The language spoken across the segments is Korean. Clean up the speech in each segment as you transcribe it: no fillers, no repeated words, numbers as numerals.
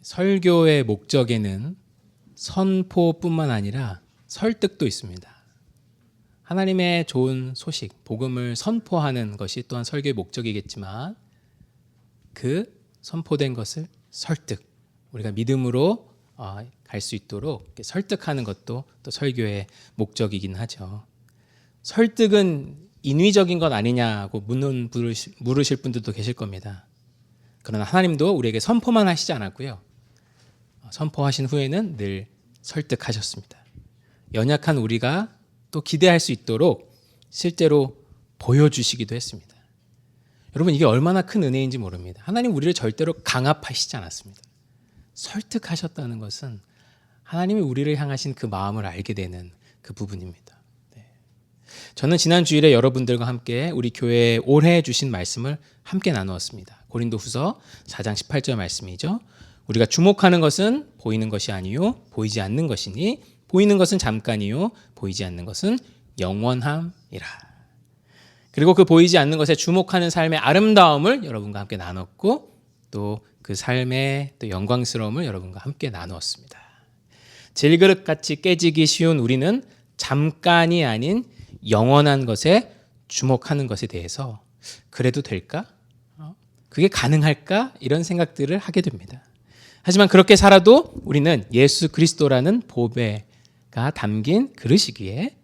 설교의 목적에는 선포뿐만 아니라 설득도 있습니다. 하나님의 좋은 소식, 복음을 선포하는 것이 또한 설교의 목적이겠지만 그 선포된 것을 설득, 우리가 믿음으로 갈 수 있도록 설득하는 것도 또 설교의 목적이긴 하죠. 설득은 인위적인 것 아니냐고 물으실 분들도 계실 겁니다. 그러나 하나님도 우리에게 선포만 하시지 않았고요. 선포하신 후에는 늘 설득하셨습니다. 연약한 우리가 또 기대할 수 있도록 실제로 보여주시기도 했습니다. 여러분, 이게 얼마나 큰 은혜인지 모릅니다. 하나님 우리를 절대로 강압하시지 않았습니다. 설득하셨다는 것은 하나님이 우리를 향하신 그 마음을 알게 되는 그 부분입니다. 저는 지난 주일에 여러분들과 함께 우리 교회에 올해 주신 말씀을 함께 나누었습니다. 고린도후서 4장 18절 말씀이죠. 우리가 주목하는 것은 보이는 것이 아니요 보이지 않는 것이니 보이는 것은 잠깐이요 보이지 않는 것은 영원함이라. 그리고 그 보이지 않는 것에 주목하는 삶의 아름다움을 여러분과 함께 나눴고 또 그 삶의 또 영광스러움을 여러분과 함께 나누었습니다. 질그릇같이 깨지기 쉬운 우리는 잠깐이 아닌 영원한 것에 주목하는 것에 대해서 그래도 될까? 그게 가능할까? 이런 생각들을 하게 됩니다. 하지만 그렇게 살아도 우리는 예수 그리스도라는 보배가 담긴 그릇이기에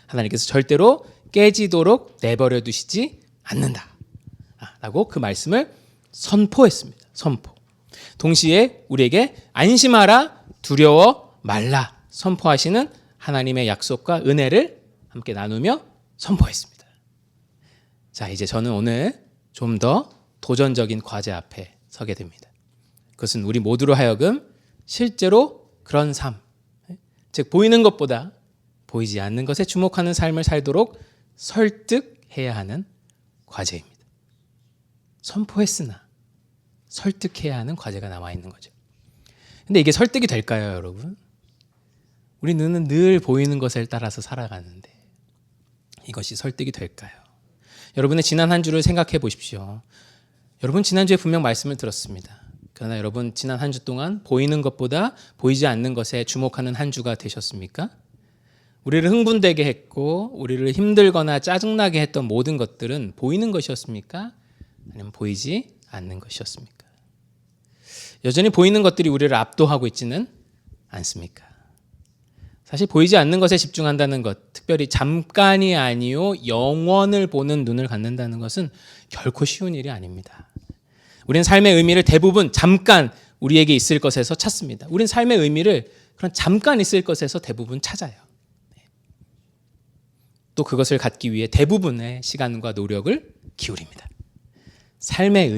하나님께서 절대로 깨지도록 내버려 두시지 않는다 라고 그 말씀을 선포했습니다. 선포. 동시에 우리에게 안심하라, 두려워 말라 선포하시는 하나님의 약속과 은혜를 함께 나누며 선포했습니다. 자, 이제 저는 오늘 좀 더 도전적인 과제 앞에 서게 됩니다. 그것은 우리 모두로 하여금 실제로 그런 삶, 즉 보이는 것보다 보이지 않는 것에 주목하는 삶을 살도록 설득해야 하는 과제입니다. 선포했으나 설득해야 하는 과제가 남아 있는 거죠. 근데 이게 설득이 될까요, 여러분? 우리 눈은 늘 보이는 것을 따라서 살아가는데 이것이 설득이 될까요? 여러분의 지난 한 주를 생각해 보십시오. 여러분 지난주에 분명 말씀을 들었습니다. 그러나 여러분 지난 한 주 동안 보이는 것보다 보이지 않는 것에 주목하는 한 주가 되셨습니까? 우리를 흥분되게 했고 우리를 힘들거나 짜증나게 했던 모든 것들은 보이는 것이었습니까? 아니면 보이지 않는 것이었습니까? 여전히 보이는 것들이 우리를 압도하고 있지는 않습니까? 사실 보이지 않는 것에 집중한다는 것, 특별히 잠깐이 아니요 영원을 보는 눈을 갖는다는 것은 결코 쉬운 일이 아닙니다. 우리는 삶의 의미를 대부분 잠깐 우리에게 있을 것에서 찾습니다. 우리는 삶의 의미를 그런 잠깐 있을 것에서 대부분 찾아요. 또 그것을 갖기 위해 대부분의 시간과 노력을 기울입니다. 삶의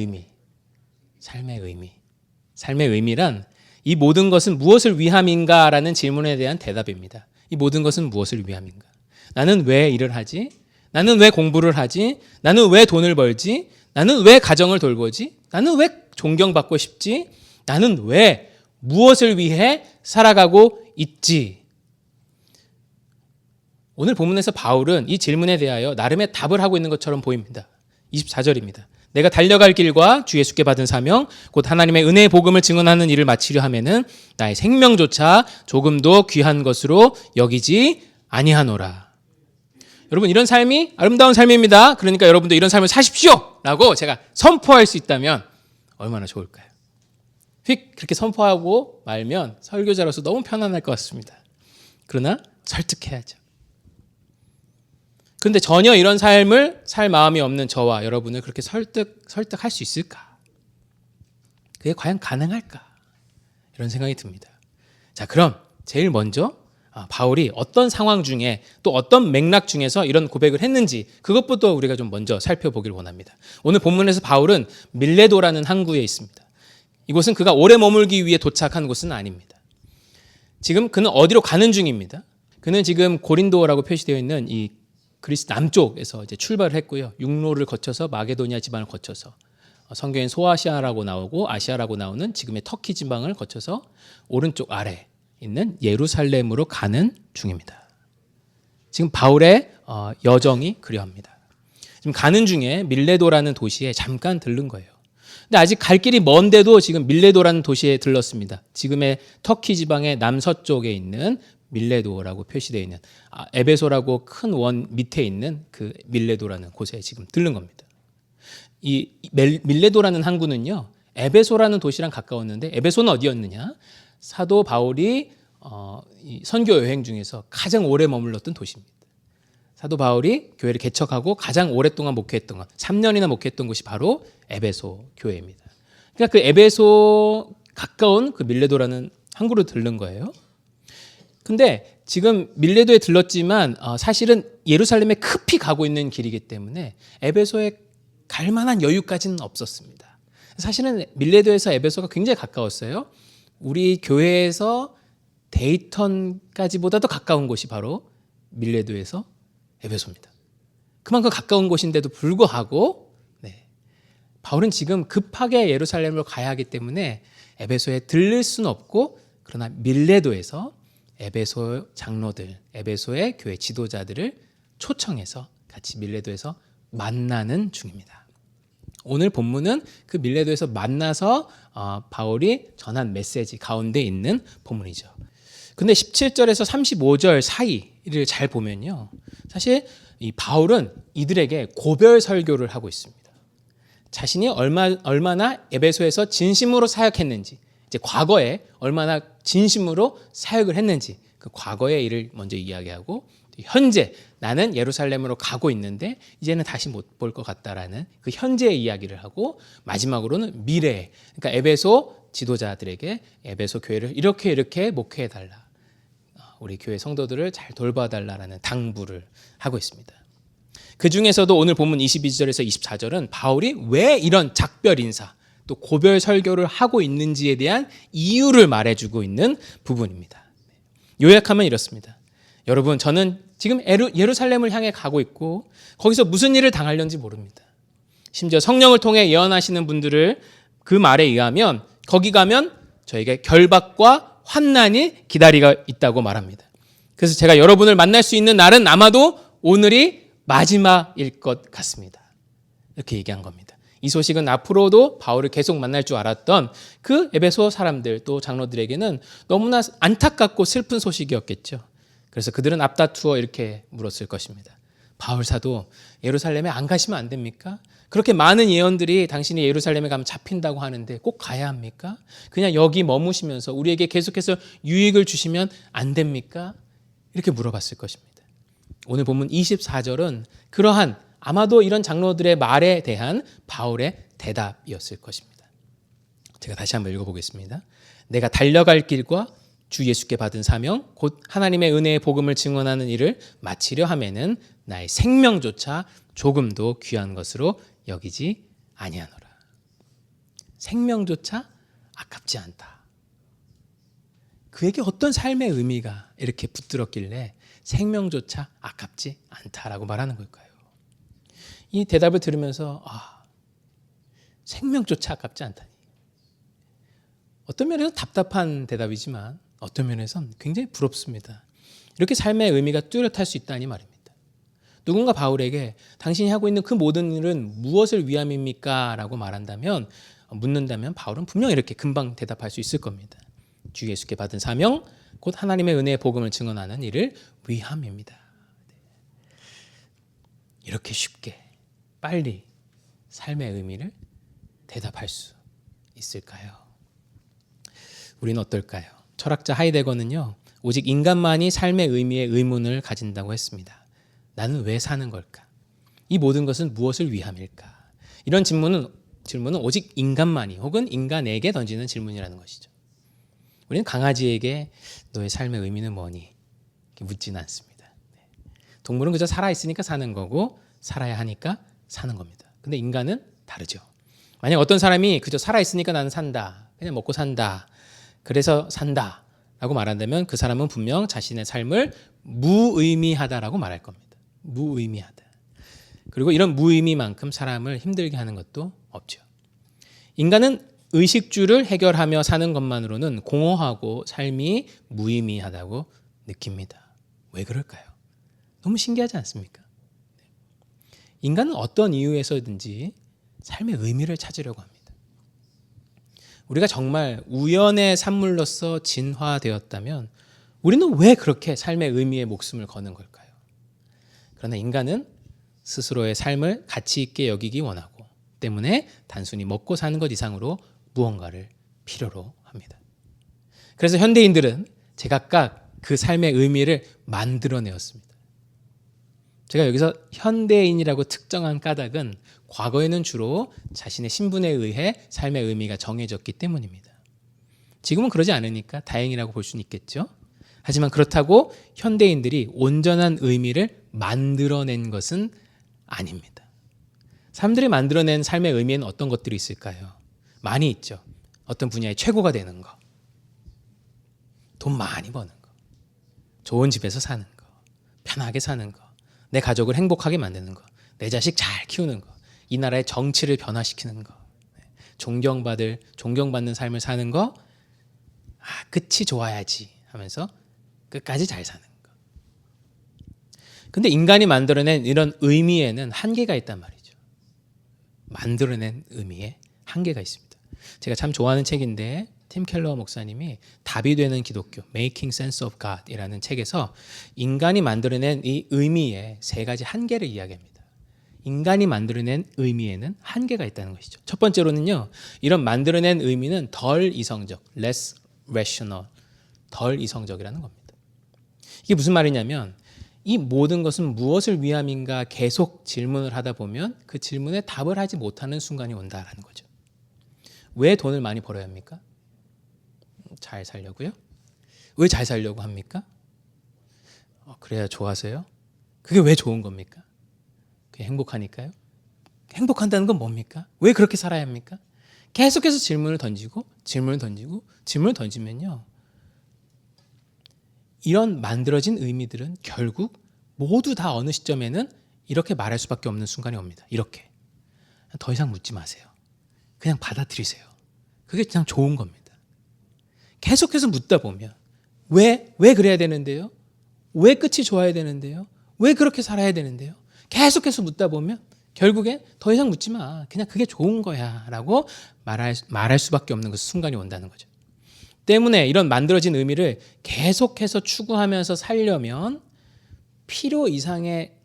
의미란 이 모든 것은 무엇을 위함인가라는 질문에 대한 대답입니다. 이 모든 것은 무엇을 위함인가? 나는 왜 일을 하지? 나는 왜 공부를 하지? 나는 왜 돈을 벌지? 나는 왜 가정을 돌보지? 나는 왜 존경받고 싶지? 나는 왜 무엇을 위해 살아가고 있지? 오늘 본문에서 바울은 이 질문에 대하여 나름의 답을 하고 있는 것처럼 보입니다. 24절입니다. 내가 달려갈 길과 주 예수께 받은 사명 곧 하나님의 은혜의 복음을 증언하는 일을 마치려 하면은 나의 생명조차 조금도 귀한 것으로 여기지 아니하노라. 여러분 이런 삶이 아름다운 삶입니다. 그러니까 여러분도 이런 삶을 사십시오 라고 제가 선포할 수 있다면 얼마나 좋을까요? 휙 그렇게 선포하고 말면 설교자로서 너무 편안할 것 같습니다. 그러나 설득해야죠. 그런데 전혀 이런 삶을 살 마음이 없는 저와 여러분을 그렇게 설득할 수 있을까? 그게 과연 가능할까? 이런 생각이 듭니다. 자, 그럼 제일 먼저 바울이 어떤 상황 중에 또 어떤 맥락 중에서 이런 고백을 했는지 그것부터 우리가 좀 먼저 살펴보길 원합니다. 오늘 본문에서 바울은 밀레도라는 항구에 있습니다. 이곳은 그가 오래 머물기 위해 도착한 곳은 아닙니다. 지금 그는 어디로 가는 중입니다. 그는 지금 고린도라고 표시되어 있는 이 그리스 남쪽에서 이제 출발을 했고요. 육로를 거쳐서 마게도니아 지방을 거쳐서 성경엔 소아시아라고 나오고 아시아라고 나오는 지금의 터키 지방을 거쳐서 오른쪽 아래 있는 예루살렘으로 가는 중입니다. 지금 바울의 여정이 그려합니다. 지금 가는 중에 밀레도라는 도시에 잠깐 들른 거예요. 근데 아직 갈 길이 먼데도 지금 밀레도라는 도시에 들렀습니다. 지금의 터키 지방의 남서쪽에 있는 밀레도라고 표시되어 있는 에베소라고 큰 원 밑에 있는 그 밀레도라는 곳에 지금 들른 겁니다. 이 밀레도라는 항구는요, 에베소라는 도시랑 가까웠는데 에베소는 어디였느냐? 사도 바울이 이 선교 여행 중에서 가장 오래 머물렀던 도시입니다. 사도 바울이 교회를 개척하고 가장 오랫동안 목회했던 것, 3년이나 목회했던 곳이 바로 에베소 교회입니다. 그러니까 그 에베소 가까운 그 밀레도라는 항구로 들른 거예요. 근데 지금 밀레도에 들렀지만 사실은 예루살렘에 급히 가고 있는 길이기 때문에 에베소에 갈 만한 여유까지는 없었습니다. 사실은 밀레도에서 에베소가 굉장히 가까웠어요. 우리 교회에서 데이턴까지보다도 가까운 곳이 바로 밀레도에서 에베소입니다. 그만큼 가까운 곳인데도 불구하고 바울은 지금 급하게 예루살렘으로 가야 하기 때문에 에베소에 들릴 수는 없고, 그러나 밀레도에서 에베소 장로들, 에베소의 교회 지도자들을 초청해서 같이 밀레도에서 만나는 중입니다. 오늘 본문은 그 밀레도에서 만나서 바울이 전한 메시지 가운데 있는 본문이죠. 근데 17절에서 35절 사이를 잘 보면요, 사실 이 바울은 이들에게 고별 설교를 하고 있습니다. 자신이 얼마나 에베소에서 진심으로 사역했는지, 이제 과거에 얼마나 진심으로 사역을 했는지 그 과거의 일을 먼저 이야기하고, 현재 나는 예루살렘으로 가고 있는데 이제는 다시 못 볼 것 같다라는 그 현재의 이야기를 하고, 마지막으로는 미래, 그러니까 에베소 지도자들에게 에베소 교회를 이렇게 목회해달라, 우리 교회 성도들을 잘 돌봐달라라는 당부를 하고 있습니다. 그 중에서도 오늘 본문 22절에서 24절은 바울이 왜 이런 작별 인사 또 고별 설교를 하고 있는지에 대한 이유를 말해주고 있는 부분입니다. 요약하면 이렇습니다. 여러분, 저는 지금 예루살렘을 향해 가고 있고 거기서 무슨 일을 당하려는지 모릅니다. 심지어 성령을 통해 예언하시는 분들을 그 말에 의하면 거기 가면 저에게 결박과 환난이 기다리고 있다고 말합니다. 그래서 제가 여러분을 만날 수 있는 날은 아마도 오늘이 마지막일 것 같습니다. 이렇게 얘기한 겁니다. 이 소식은 앞으로도 바울을 계속 만날 줄 알았던 그 에베소 사람들 또 장로들에게는 너무나 안타깝고 슬픈 소식이었겠죠. 그래서 그들은 앞다투어 이렇게 물었을 것입니다. 바울 사도, 예루살렘에 안 가시면 안 됩니까? 그렇게 많은 예언들이 당신이 예루살렘에 가면 잡힌다고 하는데 꼭 가야 합니까? 그냥 여기 머무시면서 우리에게 계속해서 유익을 주시면 안 됩니까? 이렇게 물어봤을 것입니다. 오늘 본문 24절은 그러한 아마도 이런 장로들의 말에 대한 바울의 대답이었을 것입니다. 제가 다시 한번 읽어보겠습니다. 내가 달려갈 길과 주 예수께 받은 사명 곧 하나님의 은혜의 복음을 증언하는 일을 마치려 하면은 나의 생명조차 조금도 귀한 것으로 여기지 아니하노라. 생명조차 아깝지 않다. 그에게 어떤 삶의 의미가 이렇게 붙들었길래 생명조차 아깝지 않다라고 말하는 걸까요? 이 대답을 들으면서 생명조차 아깝지 않다니. 어떤 면에서 답답한 대답이지만 어떤 면에서는 굉장히 부럽습니다. 이렇게 삶의 의미가 뚜렷할 수 있다니 말입니다. 누군가 바울에게 당신이 하고 있는 그 모든 일은 무엇을 위함입니까? 라고 묻는다면 바울은 분명히 이렇게 금방 대답할 수 있을 겁니다. 주 예수께 받은 사명 곧 하나님의 은혜의 복음을 증언하는 일을 위함입니다. 이렇게 쉽게 빨리 삶의 의미를 대답할 수 있을까요? 우리는 어떨까요? 철학자 하이데거는요, 오직 인간만이 삶의 의미에 의문을 가진다고 했습니다. 나는 왜 사는 걸까? 이 모든 것은 무엇을 위함일까? 이런 질문은 오직 인간만이 혹은 인간에게 던지는 질문이라는 것이죠. 우리는 강아지에게 너의 삶의 의미는 뭐니? 이렇게 묻지는 않습니다. 동물은 그저 살아있으니까 사는 거고 살아야 하니까 사는 겁니다. 근데 인간은 다르죠. 만약 어떤 사람이 그저 살아있으니까 나는 산다, 그냥 먹고 산다, 그래서 산다 라고 말한다면 그 사람은 분명 자신의 삶을 무의미하다라고 말할 겁니다. 무의미하다. 그리고 이런 무의미만큼 사람을 힘들게 하는 것도 없죠. 인간은 의식주를 해결하며 사는 것만으로는 공허하고 삶이 무의미하다고 느낍니다. 왜 그럴까요? 너무 신기하지 않습니까? 인간은 어떤 이유에서든지 삶의 의미를 찾으려고 합니다. 우리가 정말 우연의 산물로서 진화되었다면 우리는 왜 그렇게 삶의 의미에 목숨을 거는 걸까요? 그러나 인간은 스스로의 삶을 가치 있게 여기기 원하고 때문에 단순히 먹고 사는 것 이상으로 무언가를 필요로 합니다. 그래서 현대인들은 제각각 그 삶의 의미를 만들어내었습니다. 제가 여기서 현대인이라고 특정한 까닭은 과거에는 주로 자신의 신분에 의해 삶의 의미가 정해졌기 때문입니다. 지금은 그러지 않으니까 다행이라고 볼 수는 있겠죠. 하지만 그렇다고 현대인들이 온전한 의미를 만들어낸 것은 아닙니다. 사람들이 만들어낸 삶의 의미에는 어떤 것들이 있을까요? 많이 있죠. 어떤 분야의 최고가 되는 거, 돈 많이 버는 거, 좋은 집에서 사는 거, 편하게 사는 거, 내 가족을 행복하게 만드는 거, 내 자식 잘 키우는 거, 이 나라의 정치를 변화시키는 거, 존경받는 삶을 사는 거, 끝이 좋아야지 하면서 끝까지 잘 사는 거. 근데 인간이 만들어낸 이런 의미에는 한계가 있단 말이죠. 만들어낸 의미에 한계가 있습니다. 제가 참 좋아하는 책인데 팀 켈러 목사님이 답이 되는 기독교, Making Sense of God이라는 책에서 인간이 만들어낸 이 의미의 세 가지 한계를 이야기합니다. 인간이 만들어낸 의미에는 한계가 있다는 것이죠. 첫 번째로는요, 이런 만들어낸 의미는 덜 이성적, less rational, 덜 이성적이라는 겁니다. 이게 무슨 말이냐면 이 모든 것은 무엇을 위함인가 계속 질문을 하다 보면 그 질문에 답을 하지 못하는 순간이 온다라는 거죠. 왜 돈을 많이 벌어야 합니까? 잘 살려고요? 왜 잘 살려고 합니까? 그래야 좋아서요? 그게 왜 좋은 겁니까? 그게 행복하니까요? 행복한다는 건 뭡니까? 왜 그렇게 살아야 합니까? 계속해서 질문을 던지고 질문을 던지면요, 이런 만들어진 의미들은 결국 모두 다 어느 시점에는 이렇게 말할 수밖에 없는 순간이 옵니다. 이렇게. 더 이상 묻지 마세요. 그냥 받아들이세요. 그게 그냥 좋은 겁니다. 계속해서 묻다 보면 왜 그래야 되는데요? 왜 끝이 좋아야 되는데요? 왜 그렇게 살아야 되는데요? 계속해서 묻다 보면 결국엔 더 이상 묻지 마. 그냥 그게 좋은 거야 라고 말할 수밖에 없는 그 순간이 온다는 거죠. 때문에 이런 만들어진 의미를 계속해서 추구하면서 살려면 필요 이상의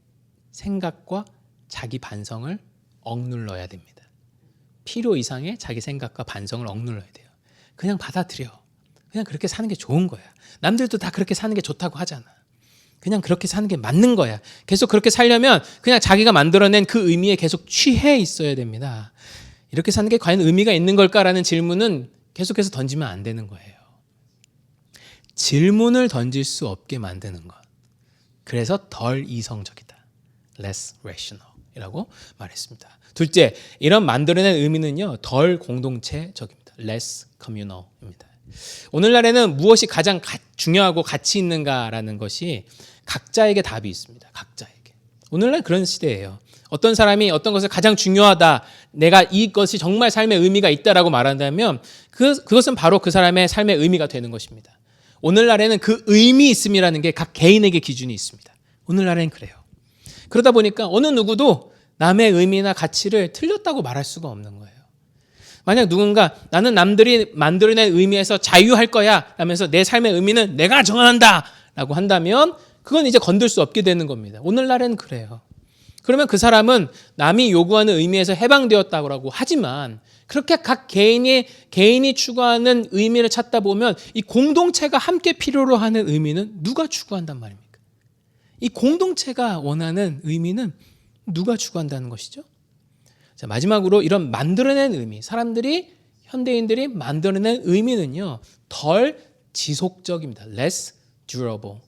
생각과 자기 반성을 억눌러야 됩니다. 필요 이상의 자기 생각과 반성을 억눌러야 돼요. 그냥 받아들여. 그냥 그렇게 사는 게 좋은 거야. 남들도 다 그렇게 사는 게 좋다고 하잖아. 그냥 그렇게 사는 게 맞는 거야. 계속 그렇게 살려면 그냥 자기가 만들어낸 그 의미에 계속 취해 있어야 됩니다. 이렇게 사는 게 과연 의미가 있는 걸까라는 질문은 계속해서 던지면 안 되는 거예요. 질문을 던질 수 없게 만드는 것. 그래서 덜 이성적이다. less rational 이라고 말했습니다. 둘째, 이런 만들어낸 의미는요, 덜 공동체적입니다. less communal입니다. 오늘날에는 무엇이 가장 중요하고 가치 있는가라는 것이 각자에게 답이 있습니다. 각자에게. 오늘날 그런 시대예요. 어떤 사람이 어떤 것을 가장 중요하다, 내가 이것이 정말 삶의 의미가 있다라고 말한다면 그것은 바로 그 사람의 삶의 의미가 되는 것입니다. 오늘날에는 그 의미 있음이라는 게 각 개인에게 기준이 있습니다. 오늘날에는 그래요. 그러다 보니까 어느 누구도 남의 의미나 가치를 틀렸다고 말할 수가 없는 거예요. 만약 누군가 나는 남들이 만들어낸 의미에서 자유할 거야 하면서 내 삶의 의미는 내가 정한다 라고 한다면 그건 이제 건들 수 없게 되는 겁니다. 오늘날에는 그래요. 그러면 그 사람은 남이 요구하는 의미에서 해방되었다고 하지만 그렇게 각 개인이 추구하는 의미를 찾다 보면 이 공동체가 함께 필요로 하는 의미는 누가 추구한단 말입니까? 이 공동체가 원하는 의미는 누가 추구한다는 것이죠? 자, 마지막으로 이런 만들어낸 의미, 현대인들이 만들어낸 의미는요, 덜 지속적입니다. less durable.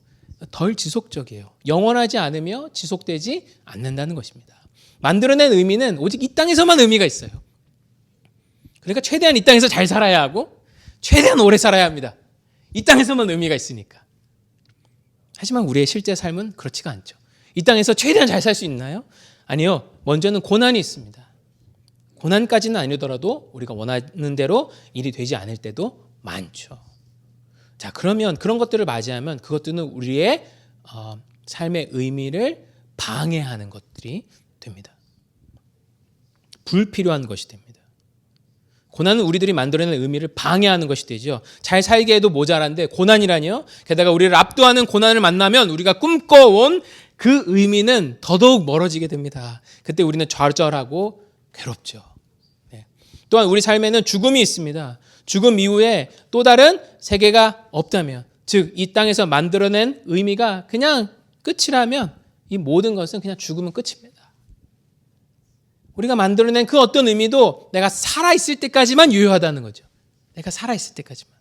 덜 지속적이에요. 영원하지 않으며 지속되지 않는다는 것입니다. 만들어낸 의미는 오직 이 땅에서만 의미가 있어요. 그러니까 최대한 이 땅에서 잘 살아야 하고 최대한 오래 살아야 합니다. 이 땅에서만 의미가 있으니까. 하지만 우리의 실제 삶은 그렇지가 않죠. 이 땅에서 최대한 잘 살 수 있나요? 아니요. 먼저는 고난이 있습니다. 고난까지는 아니더라도 우리가 원하는 대로 일이 되지 않을 때도 많죠. 자, 그러면 그런 것들을 맞이하면 그것들은 우리의 삶의 의미를 방해하는 것들이 됩니다. 불필요한 것이 됩니다. 고난은 우리들이 만들어낸 의미를 방해하는 것이 되죠. 잘 살게 해도 모자란데 고난이라니요. 게다가 우리를 압도하는 고난을 만나면 우리가 꿈꿔온 그 의미는 더더욱 멀어지게 됩니다. 그때 우리는 좌절하고 괴롭죠. 네. 또한 우리 삶에는 죽음이 있습니다. 죽음 이후에 또 다른 세계가 없다면, 즉 이 땅에서 만들어낸 의미가 그냥 끝이라면 이 모든 것은 그냥 죽으면 끝입니다. 우리가 만들어낸 그 어떤 의미도 내가 살아있을 때까지만 유효하다는 거죠. 내가 살아있을 때까지만.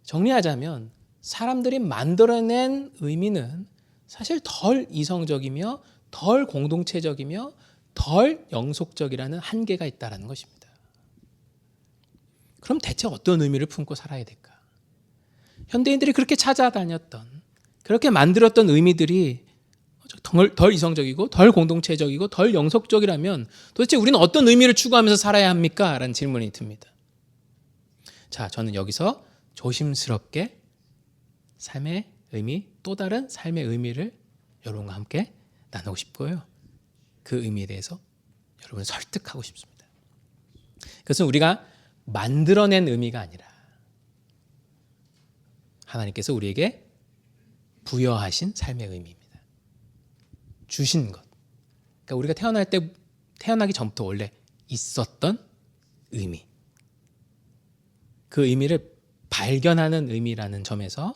정리하자면 사람들이 만들어낸 의미는 사실 덜 이성적이며 덜 공동체적이며 덜 영속적이라는 한계가 있다는 것입니다. 그럼 대체 어떤 의미를 품고 살아야 될까? 현대인들이 그렇게 찾아다녔던, 그렇게 만들었던 의미들이 덜 이성적이고 덜 공동체적이고 덜 영속적이라면 도대체 우리는 어떤 의미를 추구하면서 살아야 합니까? 라는 질문이 듭니다. 자, 저는 여기서 조심스럽게 삶의 의미, 또 다른 삶의 의미를 여러분과 함께 나누고 싶고요. 그 의미에 대해서 여러분을 설득하고 싶습니다. 그것은 우리가 만들어낸 의미가 아니라 하나님께서 우리에게 부여하신 삶의 의미입니다. 주신 것. 그러니까 우리가 태어나기 전부터 원래 있었던 의미. 그 의미를 발견하는 의미라는 점에서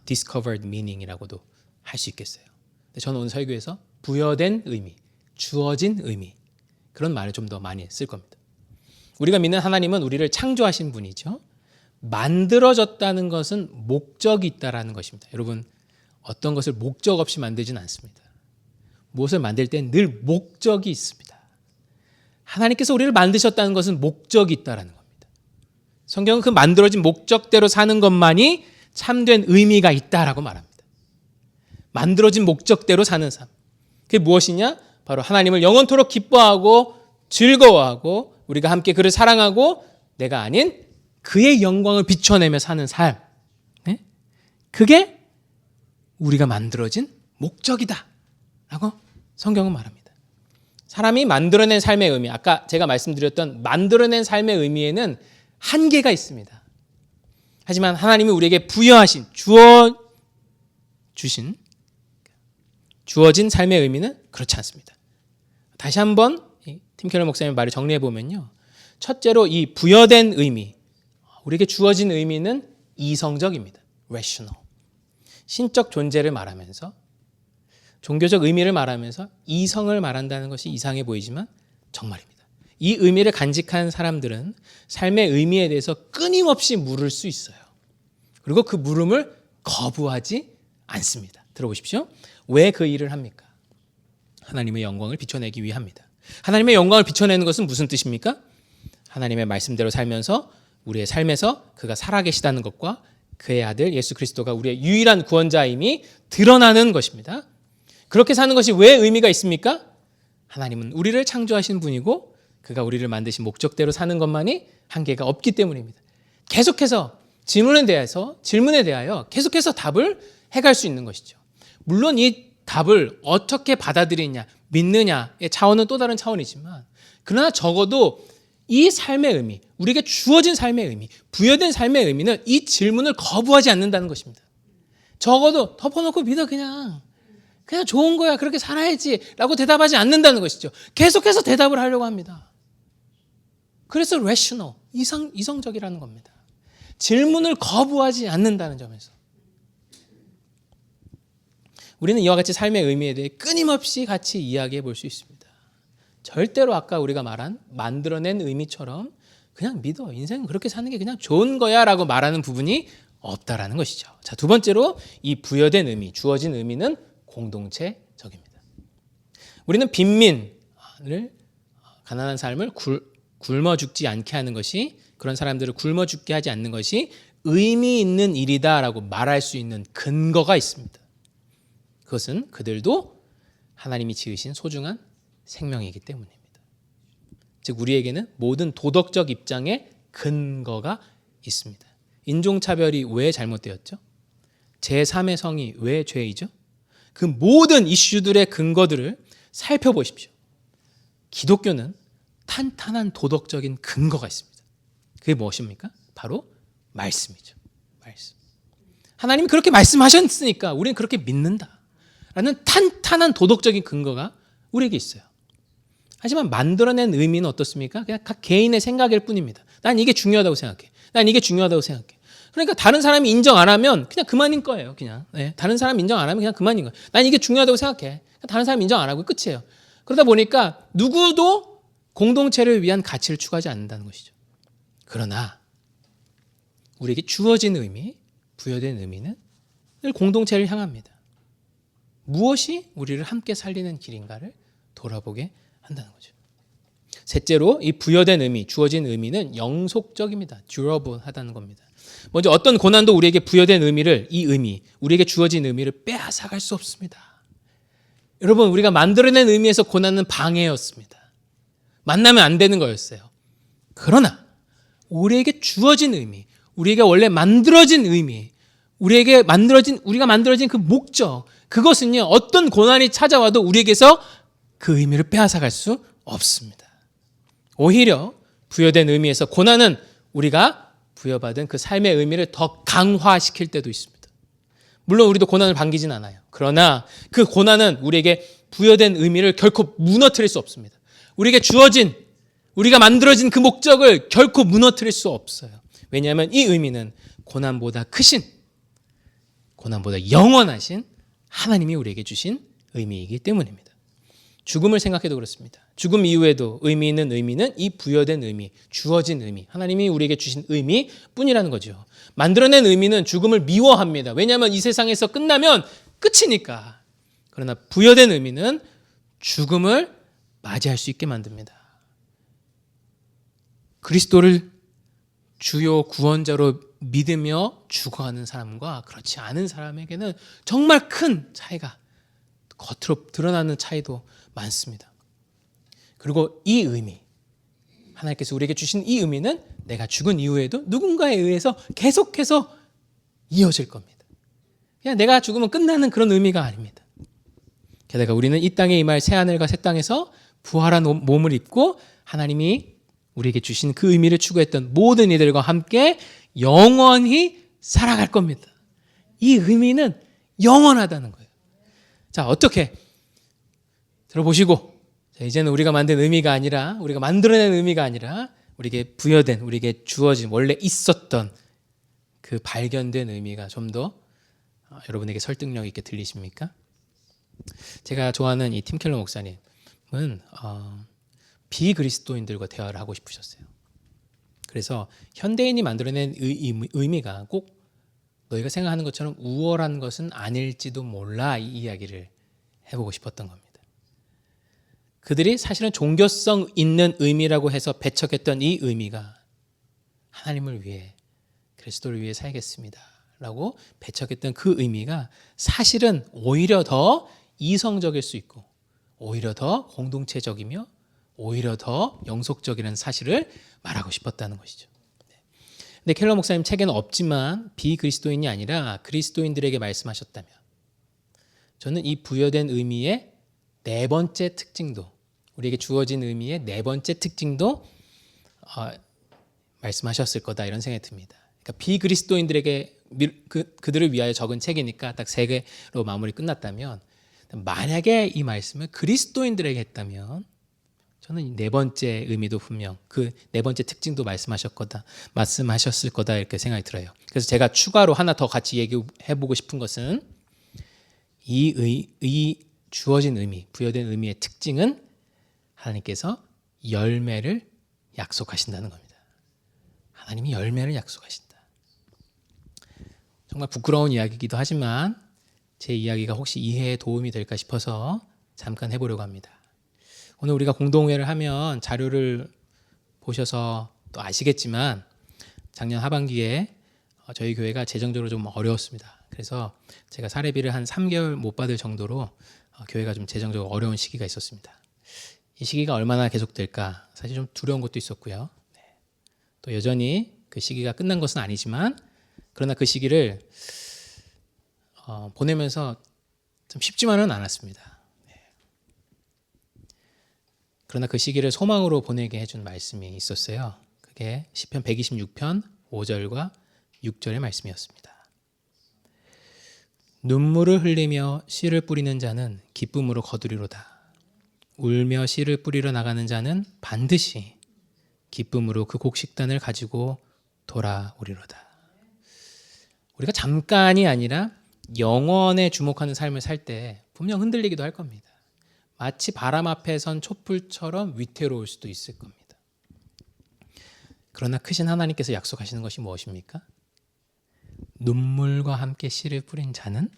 discovered meaning이라고도 할 수 있겠어요. 근데 저는 오늘 설교에서 부여된 의미, 주어진 의미, 그런 말을 좀 더 많이 쓸 겁니다. 우리가 믿는 하나님은 우리를 창조하신 분이죠. 만들어졌다는 것은 목적이 있다라는 것입니다. 여러분, 어떤 것을 목적 없이 만들지는 않습니다. 무엇을 만들 땐 늘 목적이 있습니다. 하나님께서 우리를 만드셨다는 것은 목적이 있다라는 겁니다. 성경은 그 만들어진 목적대로 사는 것만이 참된 의미가 있다라고 말합니다. 만들어진 목적대로 사는 삶. 그게 무엇이냐? 바로 하나님을 영원토록 기뻐하고 즐거워하고 우리가 함께 그를 사랑하고 내가 아닌 그의 영광을 비춰내며 사는 삶. 네? 그게 우리가 만들어진 목적이다 라고 성경은 말합니다. 사람이 만들어낸 삶의 의미, 아까 제가 말씀드렸던 만들어낸 삶의 의미에는 한계가 있습니다. 하지만 하나님이 우리에게 부여하신, 주어진 삶의 의미는 그렇지 않습니다. 다시 한번 팀 켈러 목사님의 말을 정리해 보면요. 첫째로 이 부여된 의미, 우리에게 주어진 의미는 이성적입니다. rational. 신적 존재를 말하면서 종교적 의미를 말하면서 이성을 말한다는 것이 이상해 보이지만 정말입니다. 이 의미를 간직한 사람들은 삶의 의미에 대해서 끊임없이 물을 수 있어요. 그리고 그 물음을 거부하지 않습니다. 들어보십시오. 왜 그 일을 합니까? 하나님의 영광을 비춰내기 위함입니다. 하나님의 영광을 비춰내는 것은 무슨 뜻입니까? 하나님의 말씀대로 살면서 우리의 삶에서 그가 살아계시다는 것과 그의 아들 예수 그리스도가 우리의 유일한 구원자임이 드러나는 것입니다. 그렇게 사는 것이 왜 의미가 있습니까? 하나님은 우리를 창조하신 분이고 그가 우리를 만드신 목적대로 사는 것만이 한계가 없기 때문입니다. 계속해서 질문에 대하여 계속해서 답을 해갈 수 있는 것이죠. 물론 이 답을 어떻게 받아들이냐, 믿느냐의 차원은 또 다른 차원이지만 그러나 적어도 이 삶의 의미, 우리에게 주어진 삶의 의미, 부여된 삶의 의미는 이 질문을 거부하지 않는다는 것입니다. 적어도 덮어놓고 믿어 그냥 좋은 거야 그렇게 살아야지 라고 대답하지 않는다는 것이죠. 계속해서 대답을 하려고 합니다. 그래서 rational, 이성적이라는 겁니다. 질문을 거부하지 않는다는 점에서 우리는 이와 같이 삶의 의미에 대해 끊임없이 같이 이야기해 볼 수 있습니다. 절대로 아까 우리가 말한 만들어낸 의미처럼 그냥 믿어, 인생은 그렇게 사는 게 그냥 좋은 거야 라고 말하는 부분이 없다라는 것이죠. 자, 두 번째로 이 부여된 의미, 주어진 의미는 공동체적입니다. 우리는 빈민을, 가난한 삶을 굶어 죽지 않게 하는 것이, 그런 사람들을 굶어 죽게 하지 않는 것이 의미 있는 일이다라고 말할 수 있는 근거가 있습니다. 그것은 그들도 하나님이 지으신 소중한 생명이기 때문입니다. 즉 우리에게는 모든 도덕적 입장에 근거가 있습니다. 인종차별이 왜 잘못되었죠? 제3의 성이 왜 죄이죠? 그 모든 이슈들의 근거들을 살펴보십시오. 기독교는 탄탄한 도덕적인 근거가 있습니다. 그게 무엇입니까? 바로 말씀이죠. 말씀. 하나님이 그렇게 말씀하셨으니까 우리는 그렇게 믿는다라는 탄탄한 도덕적인 근거가 우리에게 있어요. 하지만 만들어낸 의미는 어떻습니까? 그냥 각 개인의 생각일 뿐입니다. 난 이게 중요하다고 생각해. 난 이게 중요하다고 생각해. 그러니까 다른 사람이 인정 안 하면 그냥 그만인 거예요. 그냥. 네. 다른 사람이 인정 안 하면 그냥 그만인 거예요. 난 이게 중요하다고 생각해. 다른 사람이 인정 안 하고 끝이에요. 그러다 보니까 누구도 공동체를 위한 가치를 추구하지 않는다는 것이죠. 그러나 우리에게 주어진 의미, 부여된 의미는 늘 공동체를 향합니다. 무엇이 우리를 함께 살리는 길인가를 돌아보게 한다는 거죠. 셋째로 이 부여된 의미, 주어진 의미는 영속적입니다. durable하다는 겁니다. 먼저 어떤 고난도 우리에게 부여된 의미를, 이 의미, 우리에게 주어진 의미를 빼앗아갈 수 없습니다. 여러분, 우리가 만들어낸 의미에서 고난은 방해였습니다. 만나면 안 되는 거였어요. 그러나 우리에게 주어진 의미, 우리가 원래 만들어진 의미, 우리가 만들어진 그 목적, 그것은요, 어떤 고난이 찾아와도 우리에게서 그 의미를 빼앗아갈 수 없습니다. 오히려 부여된 의미에서 고난은 우리가 부여받은 그 삶의 의미를 더 강화시킬 때도 있습니다. 물론 우리도 고난을 반기진 않아요. 그러나 그 고난은 우리에게 부여된 의미를 결코 무너뜨릴 수 없습니다. 우리에게 주어진, 우리가 만들어진 그 목적을 결코 무너뜨릴 수 없어요. 왜냐하면 이 의미는 고난보다 크신, 고난보다 영원하신 하나님이 우리에게 주신 의미이기 때문입니다. 죽음을 생각해도 그렇습니다. 죽음 이후에도 의미 있는 의미는 이 부여된 의미, 주어진 의미, 하나님이 우리에게 주신 의미뿐이라는 거죠. 만들어낸 의미는 죽음을 미워합니다. 왜냐하면 이 세상에서 끝나면 끝이니까. 그러나 부여된 의미는 죽음을 맞이할 수 있게 만듭니다. 그리스도를 주요 구원자로 믿으며 죽어가는 사람과 그렇지 않은 사람에게는 정말 큰 차이가, 겉으로 드러나는 차이도 많습니다. 그리고 이 의미, 하나님께서 우리에게 주신 이 의미는 내가 죽은 이후에도 누군가에 의해서 계속해서 이어질 겁니다. 그냥 내가 죽으면 끝나는 그런 의미가 아닙니다. 게다가 우리는 이 땅에 임할 새하늘과 새 땅에서 부활한 몸을 입고 하나님이 우리에게 주신 그 의미를 추구했던 모든 이들과 함께 영원히 살아갈 겁니다. 이 의미는 영원하다는 거예요. 자, 어떻게 들어보시고, 자, 이제는 우리가 만든 의미가 아니라, 우리가 만들어낸 의미가 아니라 우리에게 부여된, 우리에게 주어진, 원래 있었던 그 발견된 의미가 좀 더 여러분에게 설득력 있게 들리십니까? 제가 좋아하는 이 팀 켈러 목사님은 비그리스도인들과 대화를 하고 싶으셨어요. 그래서 현대인이 만들어낸 의미가 꼭 너희가 생각하는 것처럼 우월한 것은 아닐지도 몰라, 이 이야기를 해보고 싶었던 겁니다. 그들이 사실은 종교성 있는 의미라고 해서 배척했던 이 의미가 하나님을 위해, 그리스도를 위해 살겠습니다 라고 배척했던 그 의미가 사실은 오히려 더 이성적일 수 있고 오히려 더 공동체적이며 오히려 더 영속적이라는 사실을 말하고 싶었다는 것이죠. 근데 켈러 목사님 책에는 없지만 비그리스도인이 아니라 그리스도인들에게 말씀하셨다면 저는 이 부여된 의미의 네 번째 특징도, 우리에게 주어진 의미의 네 번째 특징도 말씀하셨을 거다, 이런 생각이 듭니다. 그러니까 비그리스도인들에게 그들을 위하여 적은 책이니까 딱 세 개로 마무리 끝났다면, 만약에 이 말씀을 그리스도인들에게 했다면 저는 네 번째 의미도 분명, 그 네 번째 특징도 말씀하셨을 거다 이렇게 생각이 들어요. 그래서 제가 추가로 하나 더 같이 얘기해보고 싶은 것은 이 주어진 의미, 부여된 의미의 특징은 하나님께서 열매를 약속하신다는 겁니다. 하나님이 열매를 약속하신다. 정말 부끄러운 이야기이기도 하지만 제 이야기가 혹시 이해에 도움이 될까 싶어서 잠깐 해보려고 합니다. 오늘 우리가 공동회를 하면 자료를 보셔서 또 아시겠지만 작년 하반기에 저희 교회가 재정적으로 좀 어려웠습니다. 그래서 제가 사례비를 한 3개월 못 받을 정도로 교회가 좀 재정적으로 어려운 시기가 있었습니다. 이 시기가 얼마나 계속될까 사실 좀 두려운 것도 있었고요. 또 여전히 그 시기가 끝난 것은 아니지만 그러나 그 시기를 보내면서 좀 쉽지만은 않았습니다. 그러나 그 시기를 소망으로 보내게 해준 말씀이 있었어요. 그게 시편 126편 5절과 6절의 말씀이었습니다. 눈물을 흘리며 씨를 뿌리는 자는 기쁨으로 거두리로다. 울며 씨를 뿌리러 나가는 자는 반드시 기쁨으로 그 곡식단을 가지고 돌아오리로다. 우리가 잠깐이 아니라 영원에 주목하는 삶을 살 때 분명 흔들리기도 할 겁니다. 마치 바람 앞에 선 촛불처럼 위태로울 수도 있을 겁니다. 그러나 크신 하나님께서 약속하시는 것이 무엇입니까? 눈물과 함께 씨를 뿌린 자는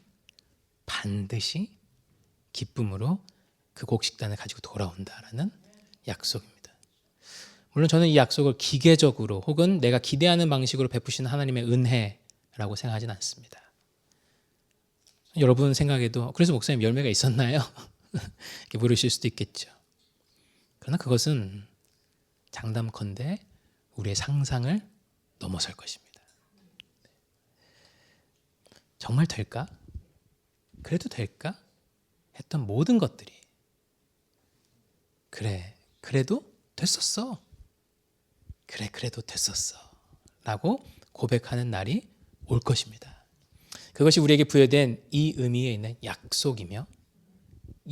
반드시 기쁨으로 그 곡식단을 가지고 돌아온다라는 약속입니다. 물론 저는 이 약속을 기계적으로 혹은 내가 기대하는 방식으로 베푸시는 하나님의 은혜라고 생각하진 않습니다. 여러분 생각에도 그래서 목사님 열매가 있었나요? 이렇게 물으실 수도 있겠죠. 그러나 그것은 장담컨대 우리의 상상을 넘어설 것입니다. 정말 될까? 그래도 될까? 했던 모든 것들이 그래도 됐었어. 그래도 됐었어. 라고 고백하는 날이 올 것입니다. 그것이 우리에게 부여된 이 의미에 있는 약속이며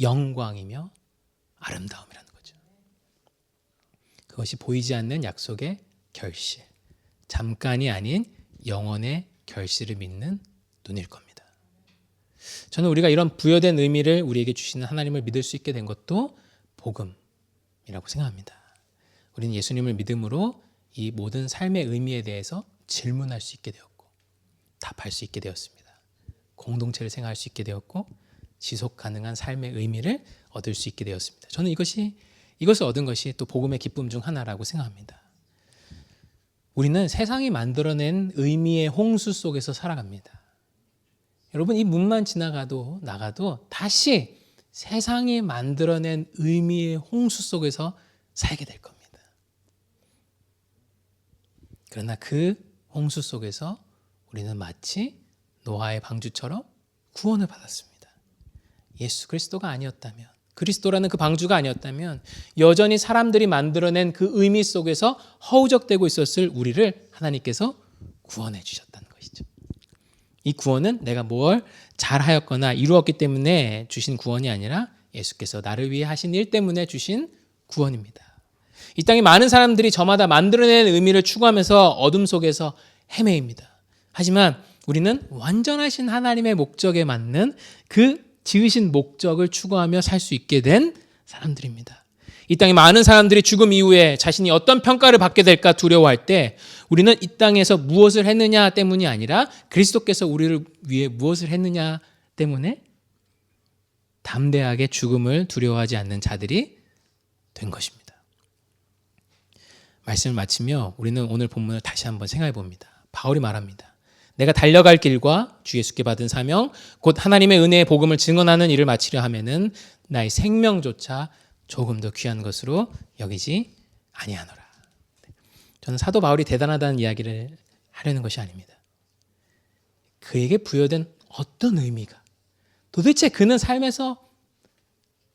영광이며 아름다움이라는 거죠. 그것이 보이지 않는 약속의 결실, 잠깐이 아닌 영원의 결실을 믿는 눈일 겁니다. 저는 우리가 이런 부여된 의미를 우리에게 주시는 하나님을 믿을 수 있게 된 것도 복음이라고 생각합니다. 우리는 예수님을 믿음으로 이 모든 삶의 의미에 대해서 질문할 수 있게 되었고 답할 수 있게 되었습니다. 공동체를 생활할 수 있게 되었고 지속 가능한 삶의 의미를 얻을 수 있게 되었습니다. 저는 이것을 얻은 것이 또 복음의 기쁨 중 하나라고 생각합니다. 우리는 세상이 만들어낸 의미의 홍수 속에서 살아갑니다. 여러분, 이 문만 지나가도 나가도 다시 세상이 만들어낸 의미의 홍수 속에서 살게 될 겁니다. 그러나 그 홍수 속에서 우리는 마치 노아의 방주처럼 구원을 받았습니다. 예수 그리스도가 아니었다면, 그리스도라는 그 방주가 아니었다면 여전히 사람들이 만들어낸 그 의미 속에서 허우적대고 있었을 우리를 하나님께서 구원해 주셨다는 것이죠. 이 구원은 내가 뭘 잘하였거나 이루었기 때문에 주신 구원이 아니라 예수께서 나를 위해 하신 일 때문에 주신 구원입니다. 이 땅에 많은 사람들이 저마다 만들어낸 의미를 추구하면서 어둠 속에서 헤매입니다. 하지만 우리는 완전하신 하나님의 목적에 맞는 그 지으신 목적을 추구하며 살 수 있게 된 사람들입니다. 이 땅에 많은 사람들이 죽음 이후에 자신이 어떤 평가를 받게 될까 두려워할 때 우리는 이 땅에서 무엇을 했느냐 때문이 아니라 그리스도께서 우리를 위해 무엇을 했느냐 때문에 담대하게 죽음을 두려워하지 않는 자들이 된 것입니다. 말씀을 마치며 우리는 오늘 본문을 다시 한번 생각해 봅니다. 바울이 말합니다. 내가 달려갈 길과 주 예수께 받은 사명, 곧 하나님의 은혜의 복음을 증언하는 일을 마치려 하면은 나의 생명조차 조금 더 귀한 것으로 여기지 아니하노라. 저는 사도 바울이 대단하다는 이야기를 하려는 것이 아닙니다. 그에게 부여된 어떤 의미가, 도대체 그는 삶에서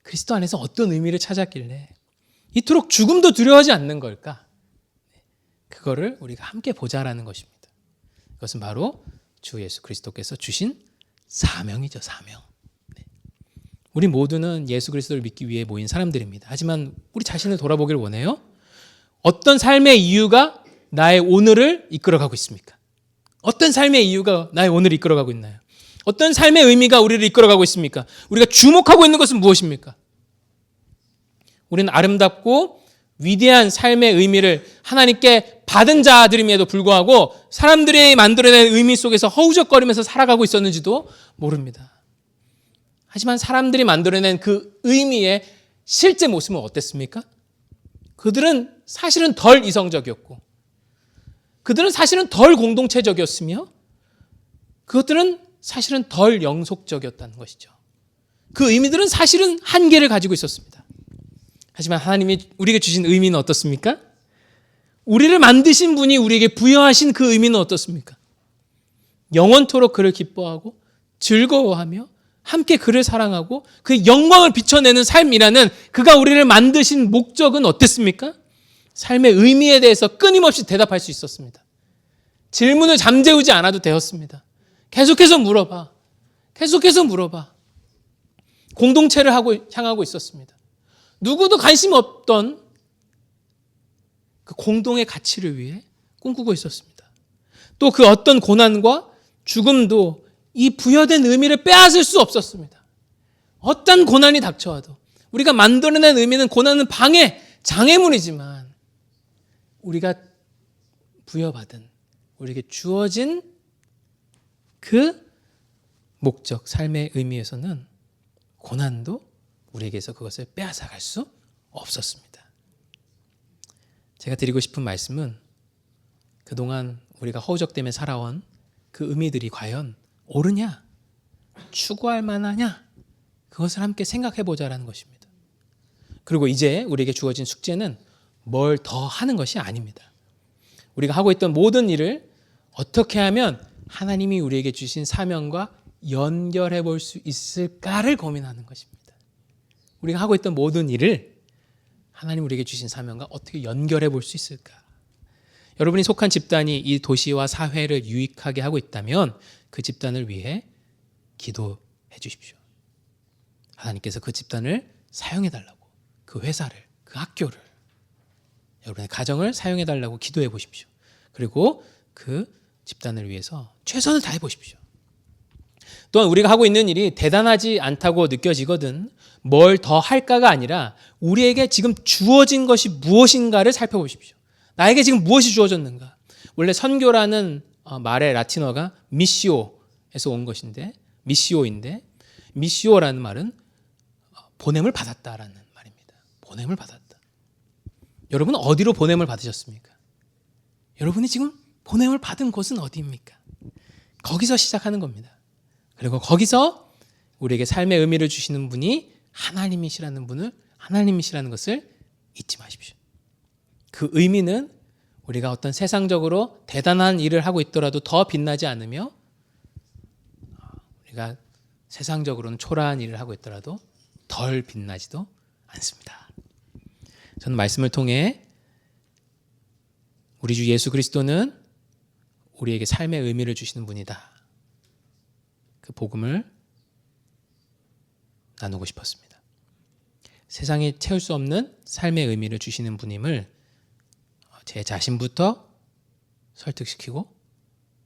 그리스도 안에서 어떤 의미를 찾았길래 이토록 죽음도 두려워하지 않는 걸까? 그거를 우리가 함께 보자라는 것입니다. 그것은 바로 주 예수 그리스도께서 주신 사명이죠, 사명. 우리 모두는 예수 그리스도를 믿기 위해 모인 사람들입니다. 하지만 우리 자신을 돌아보길 원해요. 어떤 삶의 이유가 나의 오늘을 이끌어가고 있습니까? 어떤 삶의 이유가 나의 오늘을 이끌어가고 있나요? 어떤 삶의 의미가 우리를 이끌어가고 있습니까? 우리가 주목하고 있는 것은 무엇입니까? 우리는 아름답고 위대한 삶의 의미를 하나님께 받은 자들임에도 불구하고 사람들이 만들어낸 의미 속에서 허우적거리면서 살아가고 있었는지도 모릅니다. 하지만 사람들이 만들어낸 그 의미의 실제 모습은 어땠습니까? 그들은 사실은 덜 이성적이었고 그들은 사실은 덜 공동체적이었으며 그것들은 사실은 덜 영속적이었다는 것이죠. 그 의미들은 사실은 한계를 가지고 있었습니다. 하지만 하나님이 우리에게 주신 의미는 어떻습니까? 우리를 만드신 분이 우리에게 부여하신 그 의미는 어떻습니까? 영원토록 그를 기뻐하고 즐거워하며 함께 그를 사랑하고 그 영광을 비춰내는 삶이라는 그가 우리를 만드신 목적은 어땠습니까? 삶의 의미에 대해서 끊임없이 대답할 수 있었습니다. 질문을 잠재우지 않아도 되었습니다. 계속해서 물어봐. 계속해서 물어봐. 공동체를 향하고 있었습니다. 누구도 관심 없던 그 공동의 가치를 위해 꿈꾸고 있었습니다. 또 그 어떤 고난과 죽음도 이 부여된 의미를 빼앗을 수 없었습니다. 어떤 고난이 닥쳐와도 우리가 만들어낸 의미는 고난은 방해, 장애물이지만 우리가 부여받은, 우리에게 주어진 그 목적, 삶의 의미에서는 고난도 우리에게서 그것을 빼앗아갈 수 없었습니다. 제가 드리고 싶은 말씀은 그동안 우리가 허우적대며 살아온 그 의미들이 과연 옳으냐? 추구할 만하냐? 그것을 함께 생각해 보자라는 것입니다. 그리고 이제 우리에게 주어진 숙제는 뭘 더 하는 것이 아닙니다. 우리가 하고 있던 모든 일을 어떻게 하면 하나님이 우리에게 주신 사명과 연결해 볼 수 있을까를 고민하는 것입니다. 우리가 하고 있던 모든 일을 하나님 우리에게 주신 사명과 어떻게 연결해 볼 수 있을까? 여러분이 속한 집단이 이 도시와 사회를 유익하게 하고 있다면 그 집단을 위해 기도해 주십시오. 하나님께서 그 집단을 사용해 달라고, 그 회사를, 그 학교를, 여러분의 가정을 사용해 달라고 기도해 보십시오. 그리고 그 집단을 위해서 최선을 다해 보십시오. 또한 우리가 하고 있는 일이 대단하지 않다고 느껴지거든 뭘 더 할까가 아니라 우리에게 지금 주어진 것이 무엇인가를 살펴보십시오. 나에게 지금 무엇이 주어졌는가? 원래 선교라는 말의 라틴어가 미시오에서 온 것인데, 미시오인데, 미시오라는 말은 보냄을 받았다라는 말입니다. 보냄을 받았다. 여러분은 어디로 보냄을 받으셨습니까? 여러분이 지금 보냄을 받은 곳은 어디입니까? 거기서 시작하는 겁니다. 그리고 거기서 우리에게 삶의 의미를 주시는 분이 하나님이시라는 것을 잊지 마십시오. 그 의미는 우리가 어떤 세상적으로 대단한 일을 하고 있더라도 더 빛나지 않으며 우리가 세상적으로는 초라한 일을 하고 있더라도 덜 빛나지도 않습니다. 저는 말씀을 통해 우리 주 예수 그리스도는 우리에게 삶의 의미를 주시는 분이다. 그 복음을 나누고 싶었습니다. 세상이 채울 수 없는 삶의 의미를 주시는 분임을 제 자신부터 설득시키고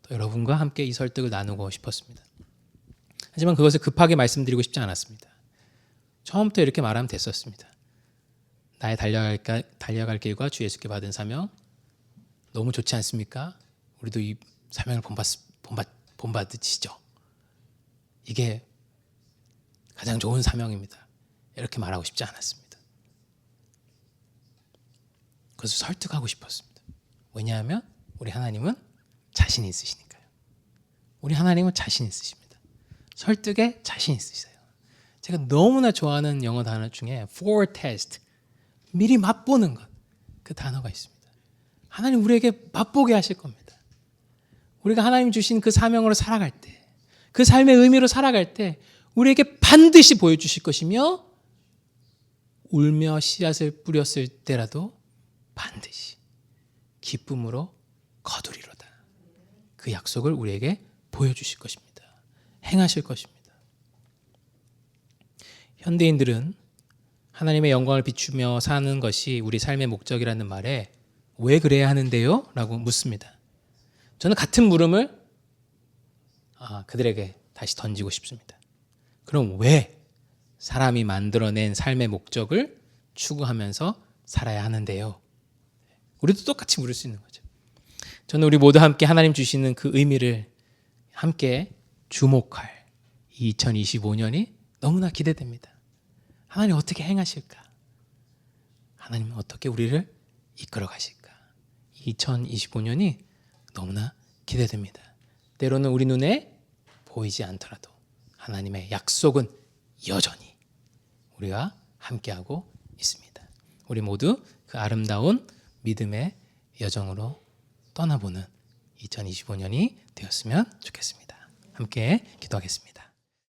또 여러분과 함께 이 설득을 나누고 싶었습니다. 하지만 그것을 급하게 말씀드리고 싶지 않았습니다. 처음부터 이렇게 말하면 됐었습니다. 나의 달려갈 길과 주 예수께 받은 사명 너무 좋지 않습니까? 우리도 이 사명을 본받으시죠? 이게 가장 좋은 사명입니다. 이렇게 말하고 싶지 않았습니다. 그것을 설득하고 싶었습니다. 왜냐하면 우리 하나님은 자신 있으시니까요. 우리 하나님은 자신 있으십니다. 설득에 자신 있으세요. 제가 너무나 좋아하는 영어 단어 중에 foretest, 미리 맛보는 것, 그 단어가 있습니다. 하나님 우리에게 맛보게 하실 겁니다. 우리가 하나님 주신 그 사명으로 살아갈 때, 그 삶의 의미로 살아갈 때 우리에게 반드시 보여주실 것이며 울며 씨앗을 뿌렸을 때라도 반드시 기쁨으로 거두리로다. 그 약속을 우리에게 보여주실 것입니다. 행하실 것입니다. 현대인들은 하나님의 영광을 비추며 사는 것이 우리 삶의 목적이라는 말에 왜 그래야 하는데요? 라고 묻습니다. 저는 같은 물음을 그들에게 다시 던지고 싶습니다. 그럼 왜 사람이 만들어낸 삶의 목적을 추구하면서 살아야 하는데요? 우리도 똑같이 물을 수 있는 거죠. 저는 우리 모두 함께 하나님 주시는 그 의미를 함께 주목할 2025년이 너무나 기대됩니다. 하나님 어떻게 행하실까? 하나님은 어떻게 우리를 이끌어 가실까? 2025년이 너무나 기대됩니다. 때로는 우리 눈에 보이지 않더라도 하나님의 약속은 여전히 우리와 함께하고 있습니다. 우리 모두 그 아름다운 믿음의 여정으로 떠나보는 2025년이 되었으면 좋겠습니다. 함께 기도하겠습니다.